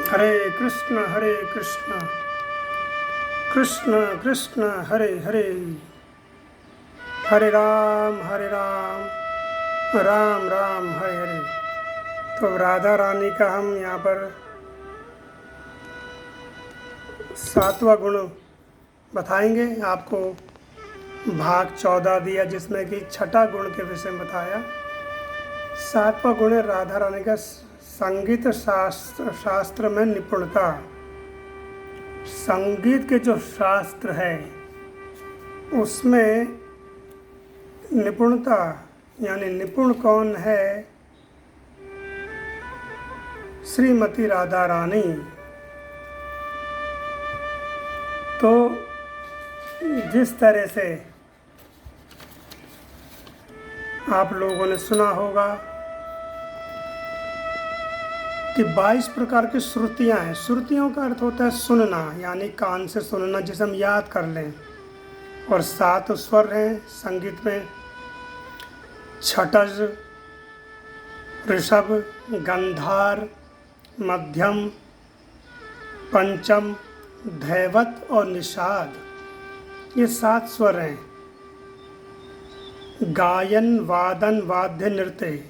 हरे कृष्ण कृष्ण कृष्ण हरे हरे, हरे राम राम राम हरे हरे। तो राधा रानी का हम यहाँ पर 7वां गुण बताएंगे आपको। भाग 14 दिया जिसमें कि 6ठा गुण के विषय में बताया। 7वां गुण है राधा रानी का संगीत शास्त्र में निपुणता। संगीत के जो शास्त्र है उसमें निपुणता, यानी निपुण कौन है? श्रीमती राधा रानी। तो जिस तरह से आप लोगों ने सुना होगा कि 22 प्रकार की श्रुतियाँ हैं। श्रुतियों का अर्थ होता है सुनना, यानी कान से सुनना, जिसे हम याद कर लें। और 7 स्वर हैं संगीत में: छठज, ऋषभ, गंधार, मध्यम, पंचम, धैवत और निषाद। ये 7 स्वर हैं। गायन, वादन, वाद्य, नृत्य,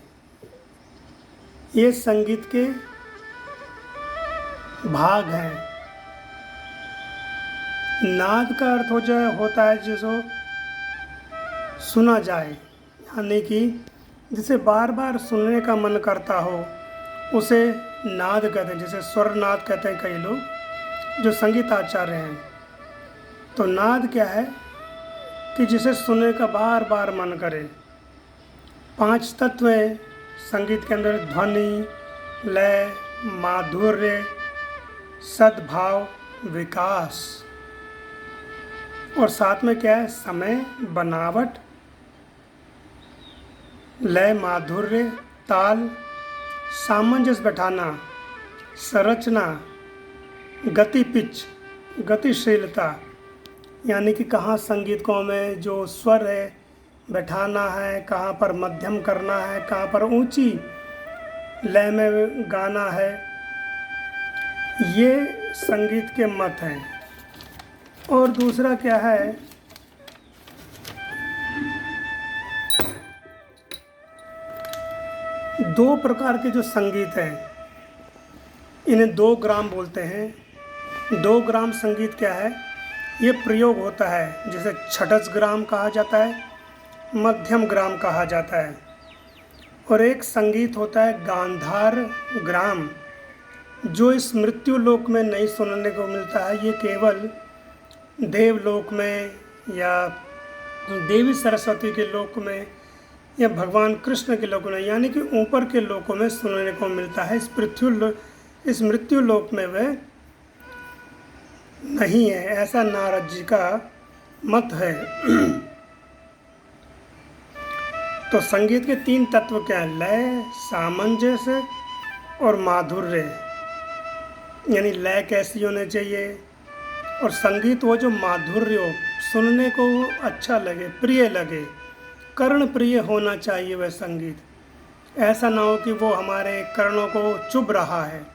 ये संगीत के भाग हैं। नाद का अर्थ होता है जिसको सुना जाए, यानी कि जिसे बार बार सुनने का मन करता हो उसे नाद कहते हैं। जैसे स्वर नाद कहते हैं कई लोग जो संगीत आचार्य हैं। तो नाद क्या है कि जिसे सुनने का बार बार मन करे। 5 तत्व हैं संगीत के अंदर: ध्वनि, लय, माधुर्य, सद्भाव, विकास। और साथ में क्या है? समय, बनावट, लय, माधुर्य, ताल, सामंजस्य बैठाना, संरचना, गति, पिच, गतिशीलता, यानी कि कहाँ संगीत को में जो स्वर है बैठाना है, कहाँ पर मध्यम करना है, कहाँ पर ऊंची लय में गाना है। ये संगीत के मत हैं। और दूसरा क्या है? दो प्रकार के जो संगीत हैं इन्हें 2 ग्राम बोलते हैं। 2 ग्राम संगीत क्या है? ये प्रयोग होता है, जैसे छठज ग्राम कहा जाता है, मध्यम ग्राम कहा जाता है। और एक संगीत होता है गांधार ग्राम, जो इस मृत्यु लोक में नहीं सुनने को मिलता है। ये केवल देवलोक में या देवी सरस्वती के लोक में या भगवान कृष्ण के लोक में, यानी कि ऊपर के लोकों में सुनने को मिलता है। इस मृत्यु लोक में वह नहीं है, ऐसा नारद जी का मत है। तो संगीत के 3 तत्व क्या है? लय, सामंजस्य और माधुर्य। यानी लय कैसी होनी चाहिए और संगीत वो जो माधुर्य हो, सुनने को अच्छा लगे, प्रिय लगे, कर्ण प्रिय होना चाहिए वह संगीत। ऐसा ना हो कि वो हमारे कर्णों को चुभ रहा है।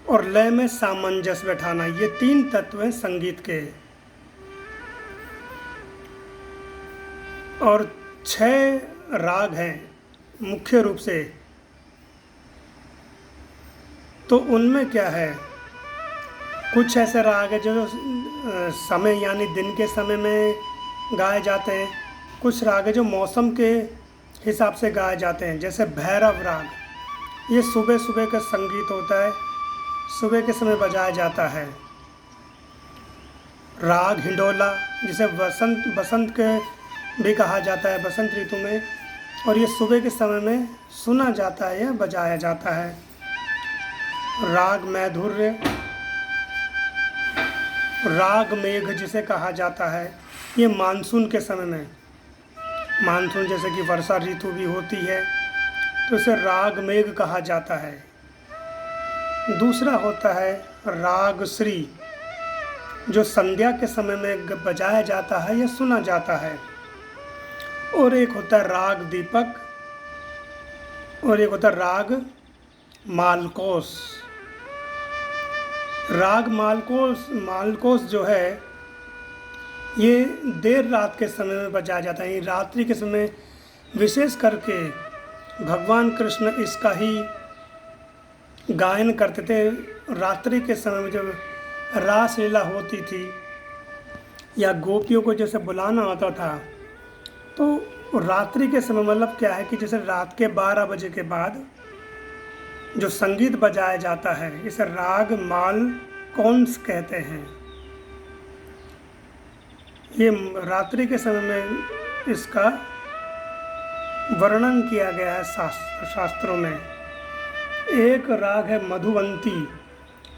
और लय में सामंजस्य बैठाना, ये 3 तत्व हैं संगीत के। और 6 राग हैं मुख्य रूप से। तो उनमें क्या है? कुछ ऐसे राग है जो समय यानी दिन के समय में गाए जाते हैं। कुछ राग है जो मौसम के हिसाब से गाए जाते हैं, जैसे भैरव राग, ये सुबह सुबह का संगीत होता है, सुबह के समय बजाया जाता है। राग हिंडोला, जिसे बसंत के भी कहा जाता है, बसंत ऋतु में, और ये सुबह के समय में सुना जाता है या बजाया जाता है। राग मैधुर्य, राग मेघ जिसे कहा जाता है, ये मानसून के समय में, मानसून जैसे कि वर्षा ऋतु भी होती है तो इसे राग मेघ कहा जाता है। दूसरा होता है राग श्री, जो संध्या के समय में बजाया जाता है या सुना जाता है। और एक होता है राग दीपक, और एक होता है राग मालकोस। राग मालकोस जो है ये देर रात के समय में बजाया जाता है। रात्रि के समय विशेष करके भगवान कृष्ण इसका ही गायन करते थे। रात्रि के समय में जब रासलीला होती थी या गोपियों को जैसे बुलाना होता था, तो रात्रि के समय मतलब क्या है कि जैसे रात के 12 बजे के बाद जो संगीत बजाया जाता है इसे राग माल कौंस कहते हैं। ये रात्रि के समय में इसका वर्णन किया गया है शास्त्रों में। एक राग है मधुवंती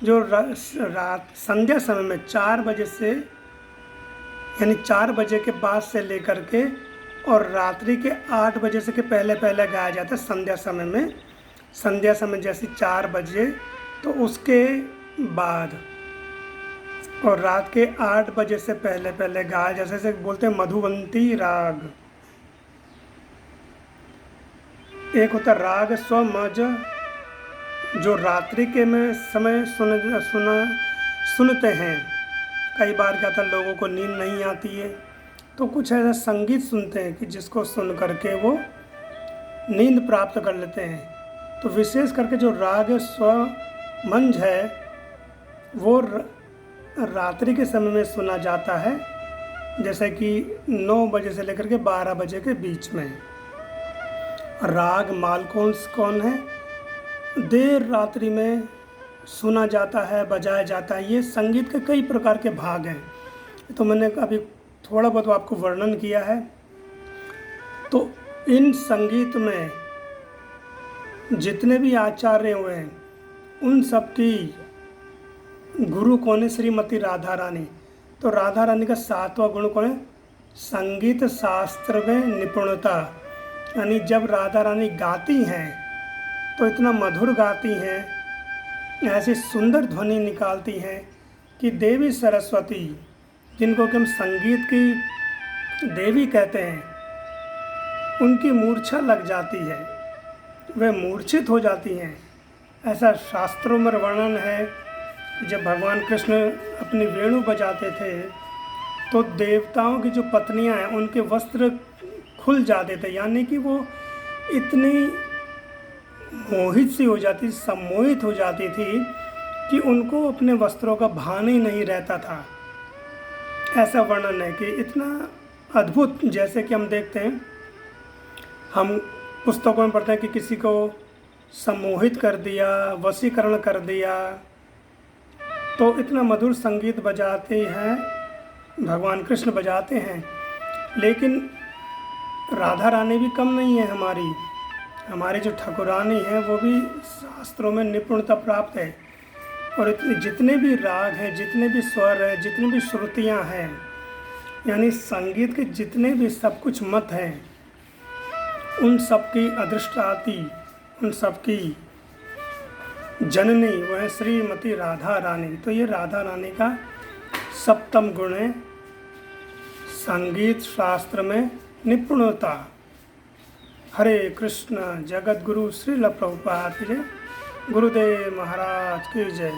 जो रात संध्या समय में 4 बजे से यानी 4 बजे के बाद से लेकर के और रात्रि के 8 बजे से के पहले गाया जाता है संध्या समय में। संध्या समय जैसे 4 बजे तो उसके बाद और रात के 8 बजे से पहले गाया, जैसे बोलते हैं मधुवंती राग। एक होता राग स्वमज जो रात्रि के में समय सुनते हैं। कई बार क्या होता है लोगों को नींद नहीं आती है तो कुछ ऐसा संगीत सुनते हैं कि जिसको सुन करके वो नींद प्राप्त कर लेते हैं। तो विशेष करके जो राग स्वमंज है वो रात्रि के समय में सुना जाता है, जैसे कि 9 बजे से लेकर के 12 बजे के बीच में। राग मालकोंस कौन है? देर रात्रि में सुना जाता है, बजाया जाता है। ये संगीत के कई प्रकार के भाग हैं, तो मैंने अभी थोड़ा बहुत आपको वर्णन किया है। तो इन संगीत में जितने भी आचार्य हुए हैं उन सब की गुरु कौन है? श्रीमती राधा रानी। तो राधा रानी का 7वां गुण कौन है? संगीत शास्त्र में निपुणता। यानी जब राधा रानी गाती हैं तो इतना मधुर गाती हैं, ऐसी सुंदर ध्वनि निकालती हैं कि देवी सरस्वती, जिनको कि हम संगीत की देवी कहते हैं, उनकी मूर्छा लग जाती है, वे मूर्छित हो जाती हैं। ऐसा शास्त्रों में वर्णन है। जब भगवान कृष्ण अपनी वेणु बजाते थे तो देवताओं की जो पत्नियां हैं उनके वस्त्र खुल जाते थे, यानी कि वो इतनी मोहित सी हो जाती, सम्मोहित हो जाती थी कि उनको अपने वस्त्रों का भान ही नहीं रहता था। ऐसा वर्णन है कि इतना अद्भुत, जैसे कि हम देखते हैं, हम पुस्तकों में पढ़ते हैं कि किसी को सम्मोहित कर दिया, वशीकरण कर दिया। तो इतना मधुर संगीत बजाते हैं, भगवान कृष्ण बजाते हैं। लेकिन राधा रानी भी कम नहीं है हमारी जो ठाकुरानी है वो भी शास्त्रों में निपुणता प्राप्त है। और जितने भी राग हैं, जितने भी स्वर हैं, जितनी भी श्रुतियाँ हैं, यानी संगीत के जितने भी सब कुछ मत हैं, उन सब की अधिष्ठाती, उन सब की जननी वह श्रीमती राधा रानी। तो ये राधा रानी का 7वां गुण है संगीत शास्त्र में निपुणता। हरे कृष्ण। जगत गुरु श्रील प्रभुपाद की जय। गुरुदेव महाराज की जय।